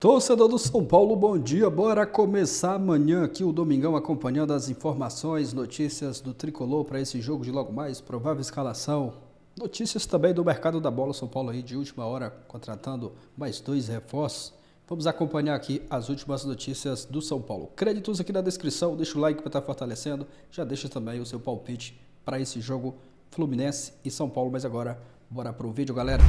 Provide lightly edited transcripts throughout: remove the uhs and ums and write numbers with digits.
Torcedor do São Paulo, bom dia. Bora começar amanhã aqui o Domingão acompanhando as informações, notícias do Tricolor para esse jogo de logo mais, provável escalação. Notícias também do mercado da bola, São Paulo aí de última hora contratando mais 2 reforços. Vamos acompanhar aqui as últimas notícias do São Paulo. Créditos aqui na descrição, deixa o like para estar fortalecendo, já deixa também o seu palpite para esse jogo Fluminense e São Paulo, mas agora bora pro vídeo, galera.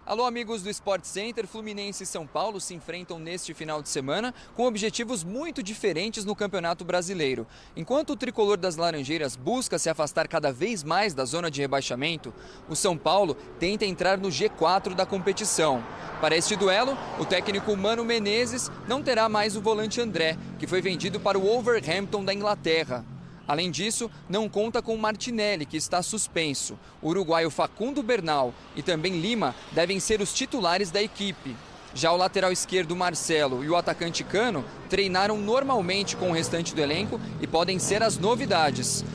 Alô, amigos do Sport Center, Fluminense e São Paulo se enfrentam neste final de semana com objetivos muito diferentes no Campeonato Brasileiro. Enquanto o tricolor das Laranjeiras busca se afastar cada vez mais da zona de rebaixamento, o São Paulo tenta entrar no G4 da competição. Para este duelo, o técnico Mano Menezes não terá mais o volante André, que foi vendido para o Wolverhampton da Inglaterra. Além disso, não conta com Martinelli, que está suspenso. O uruguaio Facundo Bernal e também Lima devem ser os titulares da equipe. Já o lateral esquerdo Marcelo e o atacante Cano treinaram normalmente com o restante do elenco e podem ser as novidades.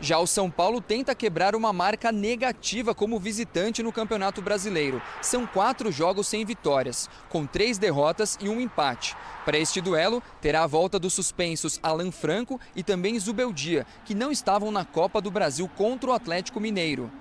Já o São Paulo tenta quebrar uma marca negativa como visitante no Campeonato Brasileiro. São 4 jogos sem vitórias, com 3 derrotas e um empate. Para este duelo, terá a volta dos suspensos Alan Franco e também Zubeldia, que não estavam na Copa do Brasil contra o Atlético Mineiro.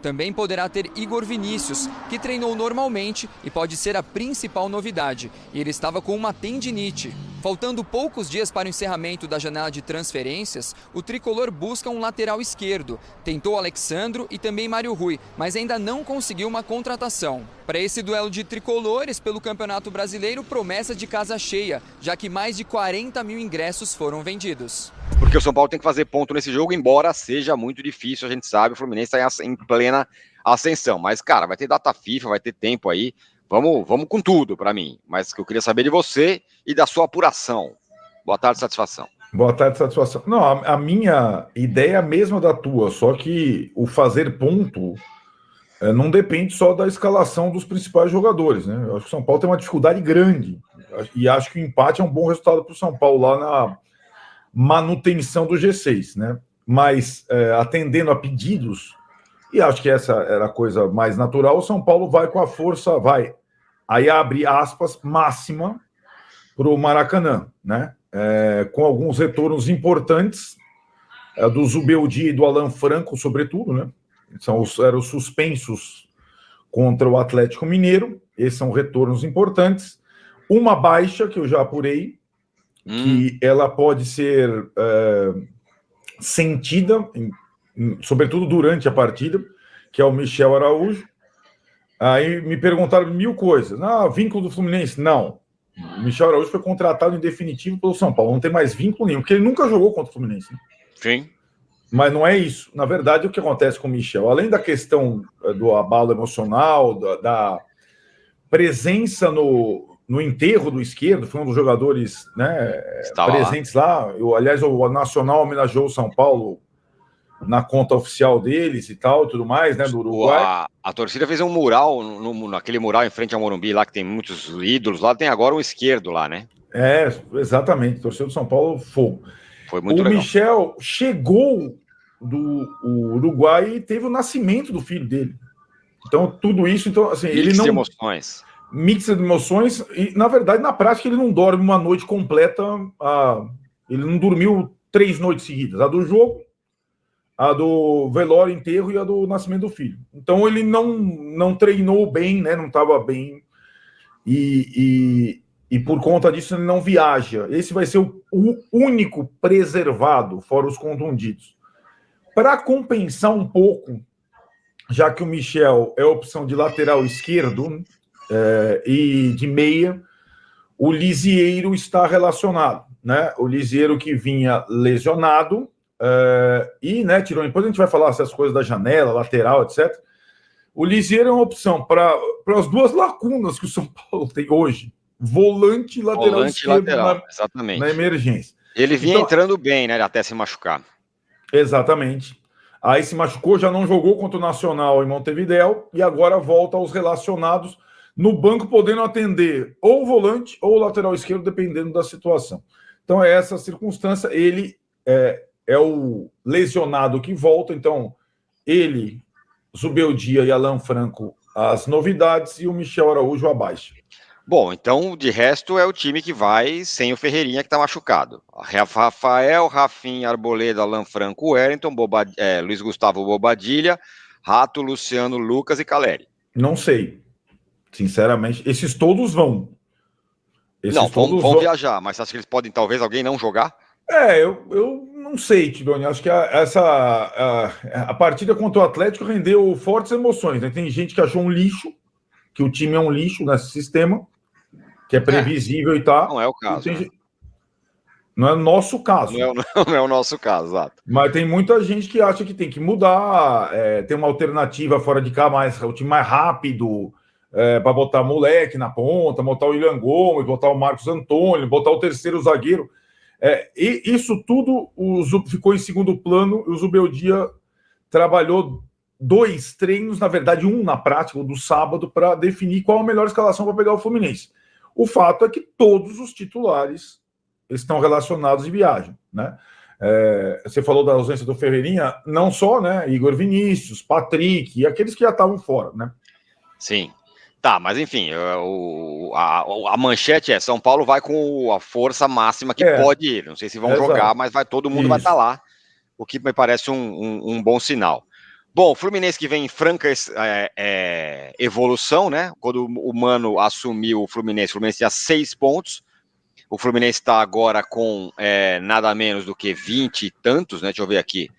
Também poderá ter Igor Vinícius, que treinou normalmente e pode ser a principal novidade. E ele estava com uma tendinite. Faltando poucos dias para o encerramento da janela de transferências, o tricolor busca um lateral esquerdo. Tentou Alexandro e também Mário Rui, mas ainda não conseguiu uma contratação. Para esse duelo de tricolores pelo Campeonato Brasileiro, promessa de casa cheia, já que mais de 40 mil ingressos foram vendidos. Porque o São Paulo tem que fazer ponto nesse jogo, embora seja muito difícil, a gente sabe, o Fluminense está em plena ascensão. Mas, cara, vai ter data FIFA, vai ter tempo aí, vamos com tudo para mim. Mas que eu queria saber de você e da sua apuração. Boa tarde, satisfação. Boa tarde, satisfação. Não, a minha ideia é a mesma da tua, só que o fazer ponto não depende só da escalação dos principais jogadores, né? Eu acho que o São Paulo tem uma dificuldade grande, e acho que o empate é um bom resultado para o São Paulo lá na manutenção do G6, né? Mas atendendo a pedidos, e acho que essa era a coisa mais natural, o São Paulo vai com a força, aí abre aspas, máxima para o Maracanã, né? Com alguns retornos importantes do Zubeldia e do Alan Franco, sobretudo, né? Eram os suspensos contra o Atlético Mineiro, esses são retornos importantes. Uma baixa, que eu já apurei, que ela pode ser sentida, sobretudo durante a partida, que é o Michel Araújo. Aí me perguntaram 1000 coisas. Vínculo do Fluminense? Não. O Michel Araújo foi contratado em definitivo pelo São Paulo. Não tem mais vínculo nenhum, porque ele nunca jogou contra o Fluminense. Né? Sim. Mas não é isso. Na verdade, o que acontece com o Michel, além da questão do abalo emocional, da presença no enterro do esquerdo, foi um dos jogadores, né, presentes lá. Aliás, o Nacional homenageou o São Paulo na conta oficial deles e tal, tudo mais, né, do Uruguai. A torcida fez um mural, naquele mural em frente ao Morumbi, lá que tem muitos ídolos, lá tem agora um esquerdo lá, né? Exatamente, torcida do São Paulo, fogo. Foi muito legal. O Michel chegou do Uruguai e teve o nascimento do filho dele. Então, tudo isso, então, assim, ele não... emoções. Mix de emoções, e na verdade, na prática, ele não dorme uma noite completa. Ele não dormiu 3 noites seguidas: a do jogo, a do velório, enterro e a do nascimento do filho. Então, ele não treinou bem, né? Não estava bem, e por conta disso, ele não viaja. Esse vai ser o único preservado, fora os contundidos. Para compensar um pouco, já que o Michel é opção de lateral esquerdo, e de meia, o Lisieiro está relacionado, né? O Lisieiro que vinha lesionado e, né, tirou. Depois a gente vai falar essas coisas da janela, lateral, etc. O Lisieiro é uma opção para as 2 lacunas que o São Paulo tem hoje: volante e lateral esquerdo, exatamente, na emergência. Ele vinha entrando bem, né? Até se machucar. Exatamente. Aí se machucou, já não jogou contra o Nacional em Montevidéu e agora volta aos relacionados no banco, podendo atender ou o volante ou o lateral esquerdo, dependendo da situação. Então, é essa circunstância. Ele é o lesionado que volta. Então, ele, Zubeldia e Alan Franco, as novidades, e o Michel Araújo, a baixa. Bom, então, de resto, é o time que vai sem o Ferreirinha, que tá machucado. Rafael, Rafinha, Arboleda, Alan Franco, Wellington, Luiz Gustavo Bobadilha, Rato, Luciano, Lucas e Caleri. Não sei. Sinceramente, esses todos vão. Não, vão viajar, mas acho que eles podem, talvez, alguém não jogar? Eu não sei, Tidoni. Acho que a partida contra o Atlético rendeu fortes emoções, né? Tem gente que achou um lixo, que o time é um lixo nesse sistema, que é previsível e tal. Não é o caso. Né? Não é o nosso caso. Não é o nosso caso, exato. Mas tem muita gente que acha que tem que mudar, tem uma alternativa fora de cá, o time mais rápido, para botar moleque na ponta, botar o William Gomes, botar o Marcos Antônio, botar o terceiro zagueiro. E isso tudo ficou em segundo plano e o Zubeldia trabalhou 2 treinos, na verdade um na prática, o do sábado, para definir qual a melhor escalação para pegar o Fluminense. O fato é que todos os titulares estão relacionados e viajam, né? Você falou da ausência do Ferreirinha, não só, né? Igor Vinícius, Patrick e aqueles que já estavam fora, né? Sim. Tá, mas enfim, a manchete é São Paulo vai com a força máxima que pode ir. Não sei se vão jogar, mas todo mundo vai estar lá, o que me parece um bom sinal. Bom, o Fluminense que vem em franca evolução, né? Quando o Mano assumiu o Fluminense tinha 6 pontos. O Fluminense está agora com nada menos do que 20 e tantos, né? Deixa eu ver aqui.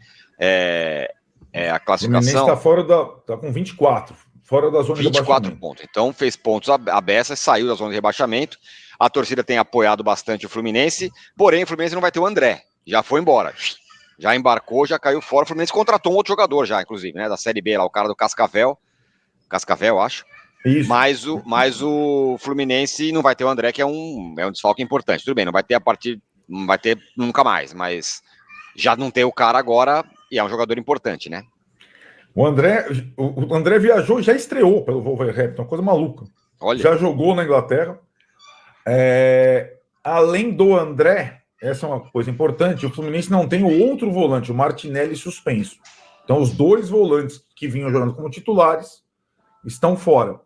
A classificação. O Fluminense está com 24. Fora da zona de rebaixamento. 24 pontos. Então fez pontos à beça, saiu da zona de rebaixamento. A torcida tem apoiado bastante o Fluminense, porém o Fluminense não vai ter o André. Já foi embora. Já embarcou, já caiu fora. O Fluminense contratou um outro jogador já, inclusive, né? Da Série B lá, o cara do Cascavel. Cascavel, acho. Isso. Mas o Fluminense não vai ter o André, que é um desfalque importante. Tudo bem, não vai ter nunca mais, mas já não tem o cara agora e é um jogador importante, né? O André viajou e já estreou pelo Wolverhampton, uma coisa maluca. Olha. Já jogou na Inglaterra. Além do André, essa é uma coisa importante, o Fluminense não tem o outro volante, o Martinelli, suspenso. Então, os 2 volantes que vinham jogando como titulares estão fora.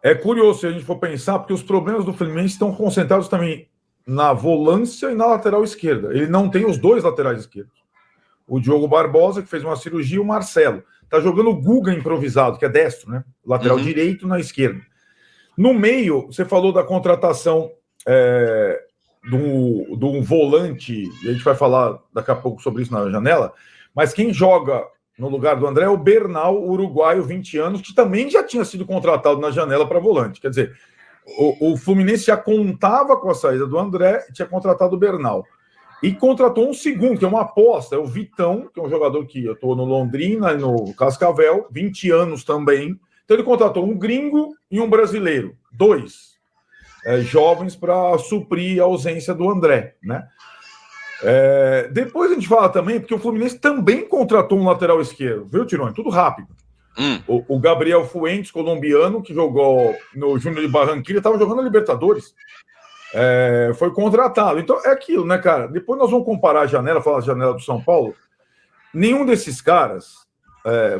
É curioso se a gente for pensar, porque os problemas do Fluminense estão concentrados também na volância e na lateral esquerda. Ele não tem os 2 laterais esquerdos. O Diogo Barbosa, que fez uma cirurgia, e o Marcelo. Tá jogando o Guga improvisado, que é destro, né? Lateral direito na esquerda. No meio, você falou da contratação do volante, e a gente vai falar daqui a pouco sobre isso na janela, mas quem joga no lugar do André é o Bernal, uruguaio, 20 anos, que também já tinha sido contratado na janela para volante. Quer dizer, o Fluminense já contava com a saída do André, tinha contratado o Bernal. E contratou um segundo, que é uma aposta, é o Vitão, que é um jogador que atuou no Londrina e no Cascavel, 20 anos também. Então ele contratou um gringo e um brasileiro, 2 jovens para suprir a ausência do André, né? Depois a gente fala também, porque o Fluminense também contratou um lateral esquerdo, viu, Tironi? Tudo rápido. O Gabriel Fuentes, colombiano, que jogou no Júnior de Barranquilla, estava jogando na Libertadores. Foi contratado. Então é aquilo, né, cara? Depois nós vamos comparar a janela, falar a janela do São Paulo. Nenhum desses caras,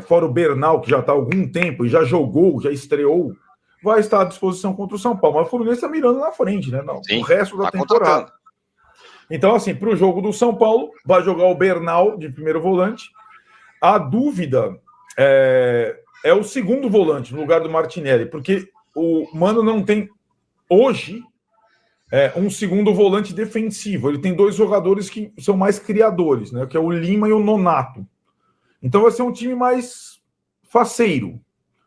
fora o Bernal, que já está há algum tempo e já jogou, já estreou, vai estar à disposição contra o São Paulo. Mas o Fluminense está mirando na frente, né? No resto da temporada. Então, assim, para o jogo do São Paulo, vai jogar o Bernal de primeiro volante. A dúvida é o segundo volante, no lugar do Martinelli, porque o Mano não tem hoje um segundo volante defensivo. Ele tem 2 jogadores que são mais criadores, né? Que é o Lima e o Nonato. Então vai ser um time mais faceiro,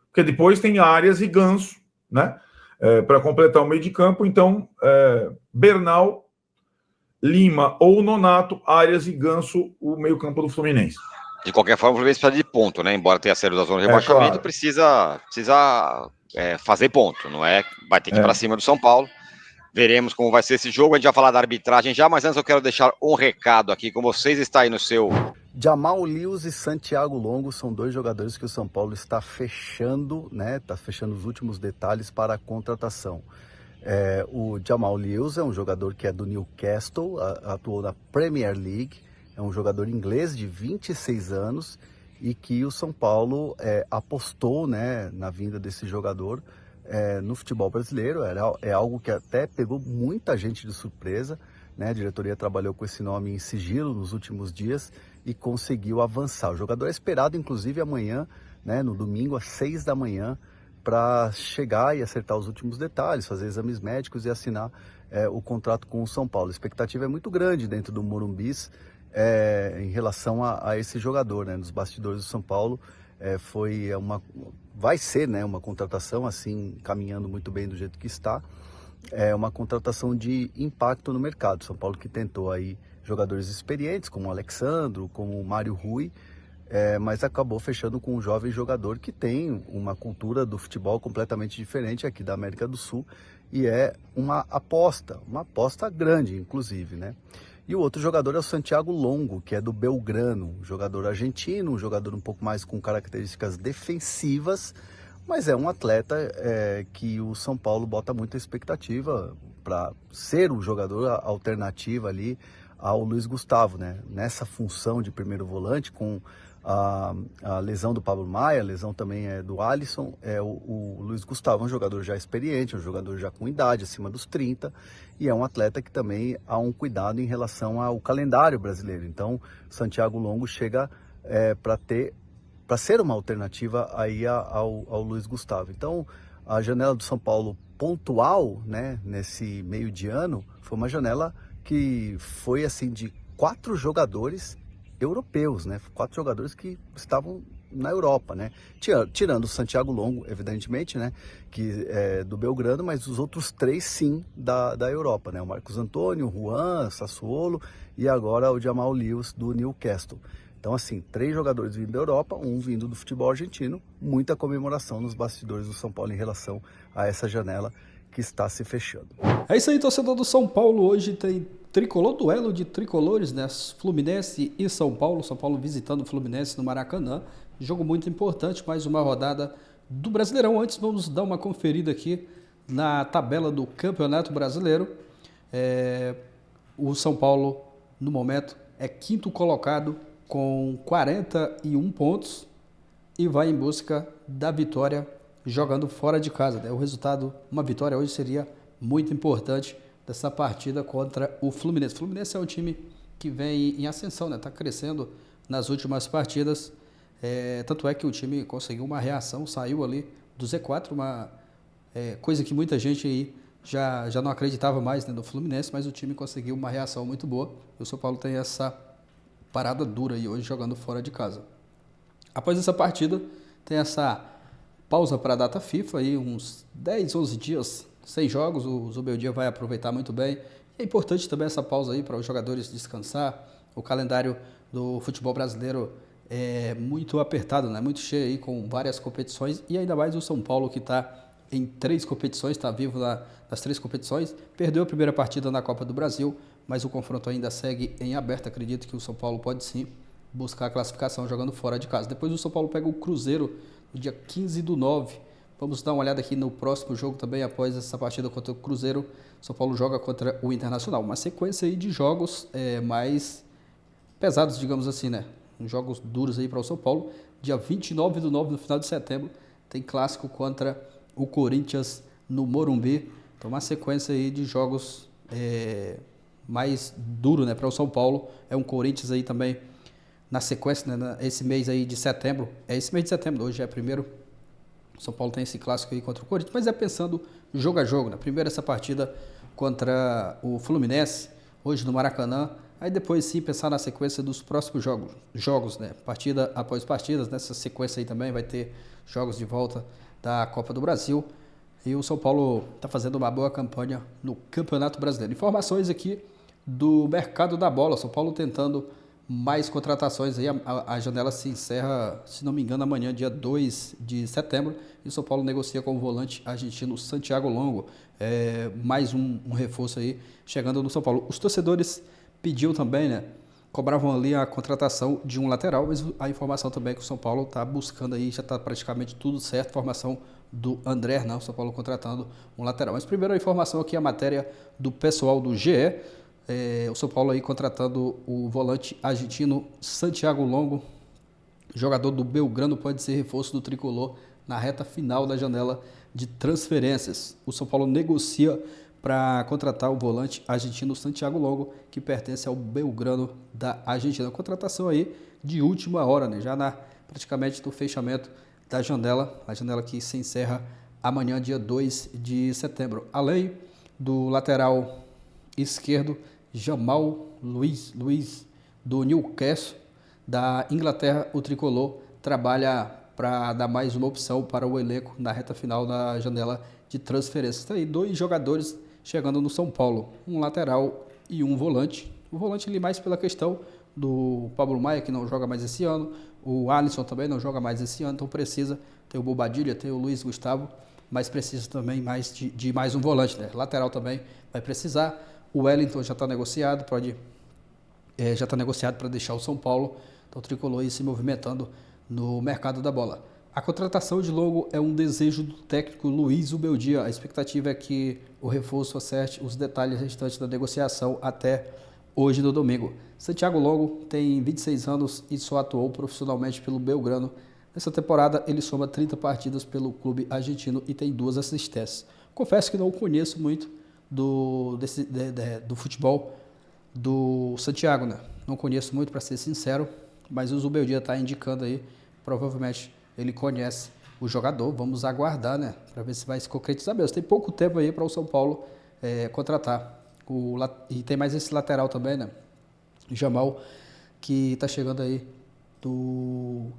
porque depois tem Arias e Ganso, né? Para completar o meio de campo. Então, Bernal, Lima ou Nonato, Arias e Ganso, o meio campo do Fluminense. De qualquer forma, o Fluminense precisa de ponto, né? Embora tenha saído da zona de rebaixamento, claro. precisa fazer ponto, não é? Vai ter que ir para cima do São Paulo. Veremos como vai ser esse jogo. A gente vai falar da arbitragem já, mas antes eu quero deixar um recado aqui com vocês. Está aí no seu... Jamal Lewis e Santiago Longo são 2 jogadores que o São Paulo está fechando, né? Está fechando os últimos detalhes para a contratação. O Jamal Lewis é um jogador que é do Newcastle, atuou na Premier League, é um jogador inglês de 26 anos e que o São Paulo apostou, né, na vinda desse jogador no futebol brasileiro. É algo que até pegou muita gente de surpresa, né? A diretoria trabalhou com esse nome em sigilo nos últimos dias e conseguiu avançar. O jogador é esperado, inclusive, amanhã, né, no domingo, às 6 da manhã, para chegar e acertar os últimos detalhes, fazer exames médicos e assinar o contrato com o São Paulo. A expectativa é muito grande dentro do Morumbis em relação a esse jogador, né? Nos bastidores do São Paulo vai ser, né, uma contratação assim, caminhando muito bem do jeito que está. É uma contratação de impacto no mercado. São Paulo que tentou aí jogadores experientes, como o Alexandro, como o Mário Rui, mas acabou fechando com um jovem jogador que tem uma cultura do futebol completamente diferente aqui da América do Sul, e é uma aposta grande, inclusive, né? E o outro jogador é o Santiago Longo, que é do Belgrano, um jogador argentino, um jogador um pouco mais com características defensivas, mas é um atleta que o São Paulo bota muita expectativa para ser um jogador alternativo ali ao Luiz Gustavo, né? Nessa função de primeiro volante, com a lesão do Pablo Maia, a lesão também do Alisson, o Luiz Gustavo é um jogador já experiente, um jogador já com idade, acima dos 30, e é um atleta que também há um cuidado em relação ao calendário brasileiro. Então, Santiago Longo chega para ser uma alternativa aí ao Luiz Gustavo. Então, a janela do São Paulo pontual, né, nesse meio de ano, foi uma janela que foi assim de 4 jogadores europeus, né? 4 jogadores que estavam na Europa, né? Tirando o Santiago Longo, evidentemente, né? Que é do Belgrano, mas os outros 3 sim da Europa, né? O Marcos Antônio, o Juan, Sassuolo e agora o Jamal Lewis do Newcastle. Então, assim, 3 jogadores vindo da Europa, um vindo do futebol argentino, muita comemoração nos bastidores do São Paulo em relação a essa janela que está se fechando. É isso aí, torcedor do São Paulo. Hoje tem tricolor, duelo de tricolores, né? Fluminense e São Paulo. São Paulo visitando o Fluminense no Maracanã. Jogo muito importante, mais uma rodada do Brasileirão. Antes, vamos dar uma conferida aqui na tabela do Campeonato Brasileiro. O São Paulo, no momento, é 5º colocado com 41 pontos e vai em busca da vitória jogando fora de casa, né? O resultado, uma vitória hoje seria muito importante dessa partida contra o Fluminense. O Fluminense é um time que vem em ascensão, né? Tá crescendo nas últimas partidas, tanto é que o time conseguiu uma reação, saiu ali do Z4, uma coisa que muita gente aí já não acreditava mais, né, no Fluminense, mas o time conseguiu uma reação muito boa. E o São Paulo tem essa parada dura aí hoje jogando fora de casa. Após essa partida, tem essa pausa para a data FIFA, aí uns 10, 11 dias, 6 jogos, o Zubeldia vai aproveitar muito bem. E é importante também essa pausa aí para os jogadores descansar. O calendário do futebol brasileiro é muito apertado, né? Muito cheio aí com várias competições, e ainda mais o São Paulo que está em 3 competições, está vivo nas 3 competições. Perdeu a primeira partida na Copa do Brasil, mas o confronto ainda segue em aberto. Acredito que o São Paulo pode sim buscar a classificação jogando fora de casa. Depois o São Paulo pega o Cruzeiro no dia 15/9. Vamos dar uma olhada aqui no próximo jogo também. Após essa partida contra o Cruzeiro, o São Paulo joga contra o Internacional. Uma sequência aí de jogos mais pesados, digamos assim, né? Jogos duros aí para o São Paulo. Dia 29/9, no final de setembro, tem clássico contra o Corinthians no Morumbi. Então uma sequência aí de jogos mais duro, né, para o São Paulo. É um Corinthians aí também na sequência, né, esse mês aí de setembro. Esse mês de setembro, hoje é primeiro. O São Paulo tem esse clássico aí contra o Corinthians, mas pensando jogo a jogo, né? Primeiro essa partida contra o Fluminense, hoje no Maracanã. Aí depois sim pensar na sequência dos próximos jogos, né? Partida após partidas. Nessa sequência aí também vai ter jogos de volta da Copa do Brasil. E o São Paulo está fazendo uma boa campanha no Campeonato Brasileiro. Informações aqui do mercado da bola. São Paulo tentando mais contratações aí. A janela se encerra, se não me engano, amanhã, dia 2 de setembro. E o São Paulo negocia com o volante argentino Santiago Longo. Mais um reforço aí chegando no São Paulo. Os torcedores pediam também, né? Cobravam ali a contratação de um lateral, mas a informação também é que o São Paulo está buscando aí, já está praticamente tudo certo. Formação do André Hernan, o São Paulo contratando um lateral. Mas primeiro a informação aqui, a matéria do pessoal do GE. O São Paulo aí contratando o volante argentino Santiago Longo, jogador do Belgrano, pode ser reforço do tricolor na reta final da janela de transferências. O São Paulo negocia para contratar o volante argentino Santiago Longo, que pertence ao Belgrano da Argentina. Contratação aí de última hora, né? Já praticamente no fechamento da janela, a janela que se encerra amanhã, dia 2 de setembro. Além do lateral esquerdo, Jamal Luiz, do Newcastle, da Inglaterra, o tricolor trabalha para dar mais uma opção para o elenco na reta final da janela de transferências. Tá aí 2 jogadores chegando no São Paulo, um lateral e um volante. O volante ali mais pela questão do Pablo Maia, que não joga mais esse ano, o Alisson também não joga mais esse ano, então precisa ter o Bobadilha, ter o Luiz Gustavo, mas precisa também mais de mais um volante, né? Lateral também vai precisar. O Wellington já está negociado, já está negociado para deixar o São Paulo, então o tricolor aí se movimentando no mercado da bola. A contratação de Longo é um desejo do técnico Luiz Ubeldia. A expectativa é que o reforço acerte os detalhes restantes da negociação até hoje no domingo. Santiago Longo tem 26 anos e só atuou profissionalmente pelo Belgrano. Nessa temporada ele soma 30 partidas pelo clube argentino e tem 2 assistências. Confesso que não conheço muito do futebol do Santiago, né? Não conheço muito, para ser sincero, mas o Zubeldia está indicando aí, provavelmente ele conhece o jogador. Vamos aguardar, né, para ver se vai se concretizar mesmo. Tem pouco tempo aí para o São Paulo contratar. E tem mais esse lateral também, né, Jamal, que está chegando aí,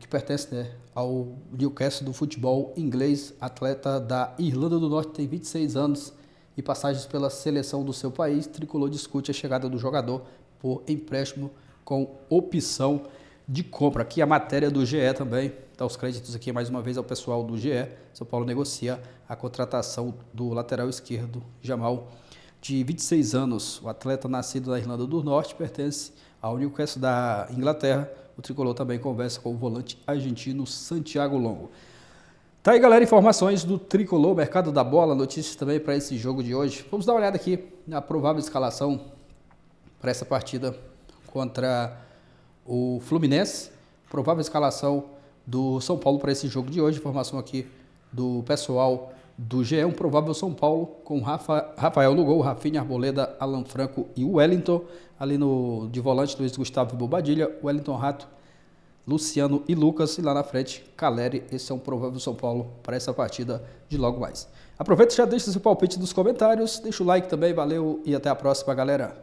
que pertence, né, ao Newcastle do futebol inglês, atleta da Irlanda do Norte, tem 26 anos e passagens pela seleção do seu país. Tricolor discute a chegada do jogador por empréstimo com opção de compra. Aqui a matéria do GE também, dá os créditos aqui mais uma vez ao pessoal do GE. São Paulo negocia a contratação do lateral esquerdo, Jamal, de 26 anos. O atleta nascido na Irlanda do Norte pertence ao Newcastle da Inglaterra. O tricolor também conversa com o volante argentino Santiago Longo. Tá aí, galera, informações do tricolor, mercado da bola, notícias também para esse jogo de hoje. Vamos dar uma olhada aqui na provável escalação para essa partida contra o Fluminense. Provável escalação do São Paulo para esse jogo de hoje. Informação aqui do pessoal do GE. Um provável São Paulo com Rafael no gol, Rafinha, Arboleda, Alan Franco e Wellington. Ali de volante, Luiz Gustavo e Bobadilha, Wellington, Rato, Luciano e Lucas. E lá na frente, Caleri. Esse é um provável São Paulo para essa partida de logo mais. Aproveita e já deixa seu palpite nos comentários. Deixa o like também. Valeu e até a próxima, galera.